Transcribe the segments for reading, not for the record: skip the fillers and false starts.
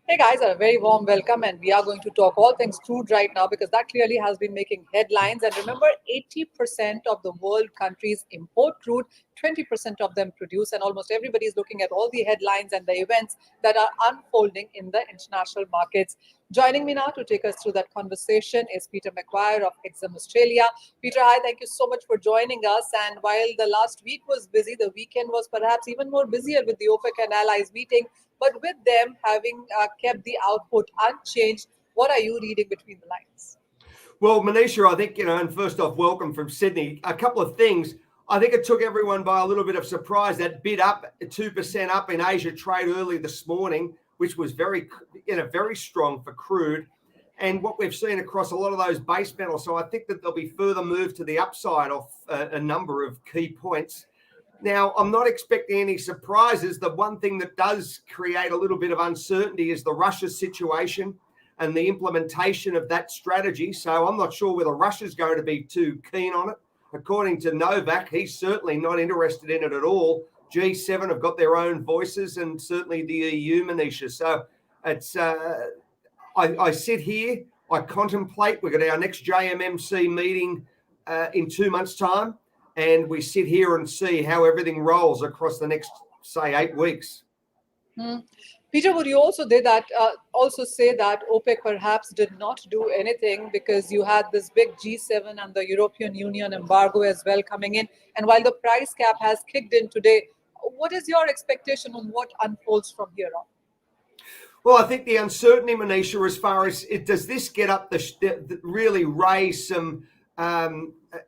Hey guys, a very warm welcome, and we are going to talk all things crude right now because that clearly has been making headlines. And remember, 80% of the world countries import crude, 20% of them produce, and almost everybody is looking at all the headlines and the events that are unfolding in the international markets. Joining me now to take us through that conversation is Peter McGuire of Exim Australia. Peter, hi, thank you so much for joining us. And while the last week was busy, the weekend was perhaps even more busier with the OPEC and allies meeting. But with them having kept the output unchanged, what are you reading between the lines? Well, Manisha, I think, and first off, welcome from Sydney. A couple of things. I think it took everyone by a little bit of surprise, that bid up 2% up in Asia trade early this morning, which was very strong for crude. And what we've seen across a lot of those base metals. So I think that there'll be further move to the upside off a number of key points. Now, I'm not expecting any surprises. The one thing that does create a little bit of uncertainty is the Russia situation and the implementation of that strategy. So I'm not sure whether Russia's going to be too keen on it. According to Novak, he's certainly not interested in it at all. G7 have got their own voices, and certainly the EU, Manisha. So it's I sit here, I contemplate. We've got our next JMMC meeting in 2 months' time. And we sit here and see how everything rolls across the next, say, 8 weeks. Peter, would you also say that OPEC perhaps did not do anything because you had this big G7 and the European Union embargo as well coming in? And while the price cap has kicked in today, what is your expectation on what unfolds from here on? Well, I think the uncertainty, Manisha, as far as does this get up really raise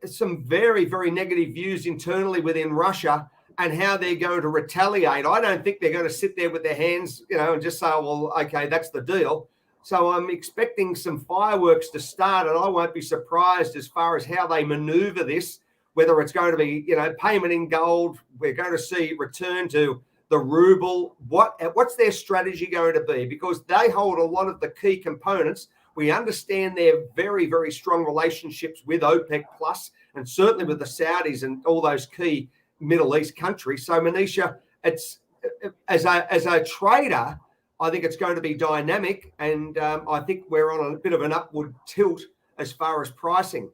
some very, very negative views internally within Russia and how they're going to retaliate. I don't think they're going to sit there with their hands, and just say, well, okay, that's the deal. So I'm expecting some fireworks to start, and I won't be surprised as far as how they maneuver this, whether it's going to be, payment in gold. We're going to see return to the ruble. What's their strategy going to be? Because they hold a lot of the key components. We understand their very, very strong relationships with OPEC Plus, and certainly with the Saudis and all those key Middle East countries. So, Manisha, it's as a trader, I think it's going to be dynamic, and I think we're on a bit of an upward tilt as far as pricing.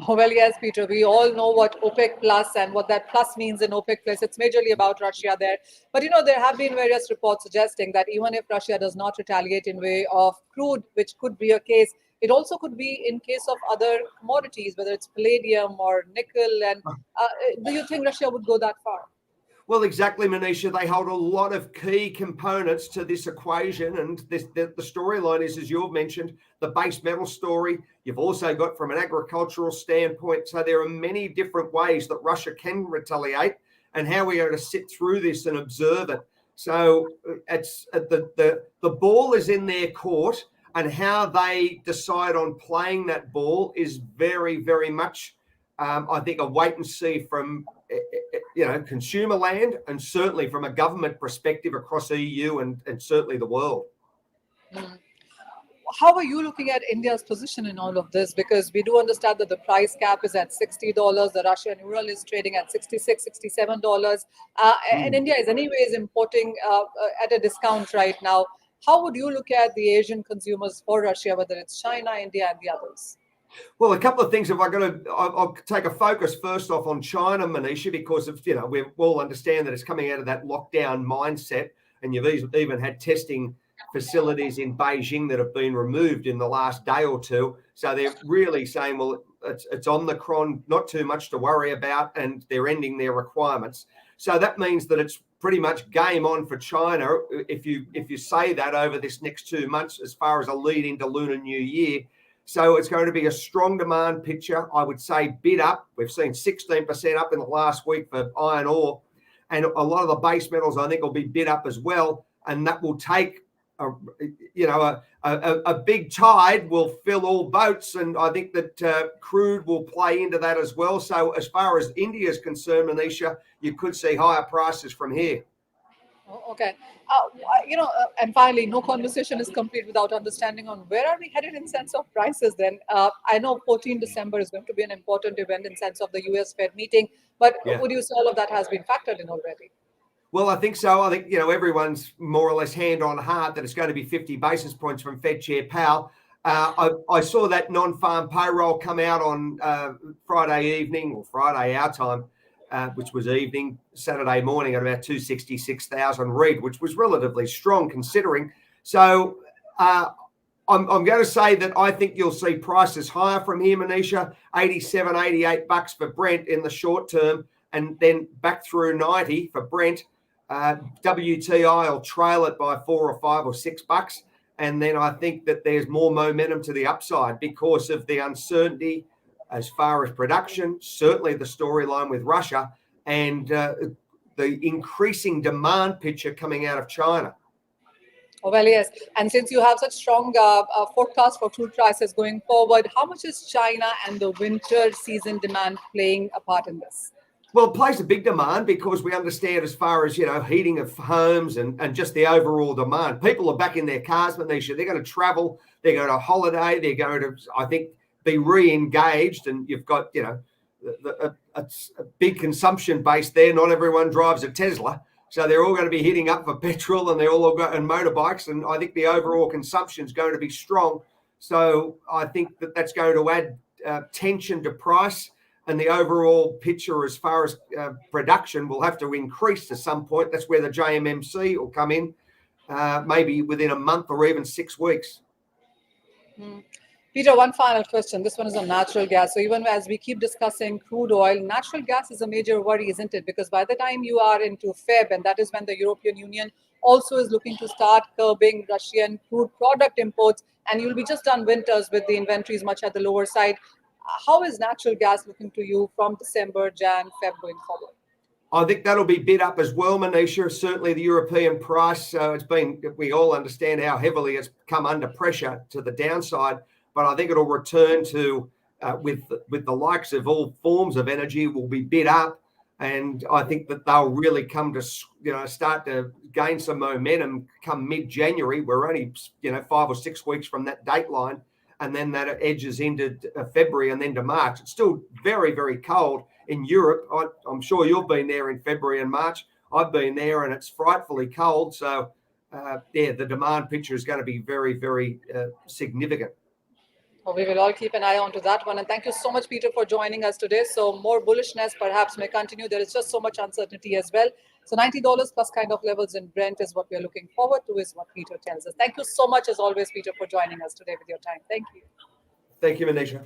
Oh, well, yes, Peter, we all know what OPEC plus and what that plus means in OPEC plus. It's majorly about Russia there. But, there have been various reports suggesting that even if Russia does not retaliate in way of crude, which could be a case, it also could be in case of other commodities, whether it's palladium or nickel. And do you think Russia would go that far? Well, exactly, Manisha. They hold a lot of key components to this equation. And the storyline is, as you've mentioned, the base metal story. You've also got from an agricultural standpoint. So there are many different ways that Russia can retaliate, and how we are to sit through this and observe it. So it's the ball is in their court, and how they decide on playing that ball is very, very much, I think, a wait and see from consumer land, and certainly from a government perspective across EU and certainly the world. How are you looking at India's position in all of this? Because we do understand that the price cap is at $60. The Russian Ural is trading at $66, $67. And India is anyways importing at a discount right now. How would you look at the Asian consumers for Russia, whether it's China, India, and the others? Well, a couple of things. I'll take a focus first off on China, Manisha, because we all understand that it's coming out of that lockdown mindset, and you've even had testing facilities in Beijing that have been removed in the last day or two. So they're really saying, well, it's Omicron, not too much to worry about, and they're ending their requirements. So that means that it's pretty much game on for China if you say that over this next 2 months as far as a lead into Lunar New Year. So it's going to be a strong demand picture. I would say bid up. We've seen 16% up in the last week for iron ore, and a lot of the base metals I think will be bid up as well. And that will take a big tide will fill all boats, and I think that crude will play into that as well. So as far as India is concerned, Manisha, you could see higher prices from here. Okay. And finally, no conversation is complete without understanding on where are we headed in sense of prices then. I know 14 December is going to be an important event in sense of the US Fed meeting, but would you say all of that has been factored in already? Well, I think so. I think, everyone's more or less hand on heart that it's going to be 50 basis points from Fed Chair Powell. I saw that non-farm payroll come out on Friday evening, or Friday our time, which was evening, Saturday morning at about 266,000 read, which was relatively strong considering. So I'm going to say that I think you'll see prices higher from here, Manisha, 87, 88 bucks for Brent in the short term, and then back through 90 for Brent. WTI will trail it by $4 or $5 or $6. And then I think that there's more momentum to the upside because of the uncertainty as far as production, certainly the storyline with Russia, and the increasing demand picture coming out of China. Oh, well, yes. And since you have such strong forecast for crude prices going forward, how much is China and the winter season demand playing a part in this? Well, it plays a big demand because we understand as far as, heating of homes and just the overall demand. People are back in their cars, Manisha. They're going to travel. They're going to holiday. They're going to, I think, be re-engaged. And you've got, a big consumption base there. Not everyone drives a Tesla. So they're all going to be hitting up for petrol, and they're all got and motorbikes. And I think the overall consumption is going to be strong. So I think that that's going to add tension to price. And the overall picture as far as production will have to increase to some point. That's where the JMMC will come in, maybe within a month or even 6 weeks. Peter, one final question. This one is on natural gas. So even as we keep discussing crude oil, natural gas is a major worry, isn't it? Because by the time you are into Feb, and that is when the European Union also is looking to start curbing Russian crude product imports, and you'll be just done winters with the inventories much at the lower side. How is natural gas looking to you from December, Jan, Feb going forward? I think that'll be bid up as well, Manisha. Certainly the European price, we all understand how heavily it's come under pressure to the downside, but I think it'll return to, with the likes of all forms of energy, will be bid up. And I think that they'll really come to, start to gain some momentum come mid-January. We're only, 5 or 6 weeks from that dateline. And then that edges into February and then to March. It's still very, very cold in Europe. I'm sure you've been there in February and March. I've been there, and it's frightfully cold. So, the demand picture is going to be very, very significant. Well, we will all keep an eye on to that one. And thank you so much, Peter, for joining us today. So more bullishness perhaps may continue. There is just so much uncertainty as well. So $90 plus kind of levels in Brent is what we are looking forward to, is what Peter tells us. Thank you so much, as always, Peter, for joining us today with your time. Thank you. Thank you, Manisha.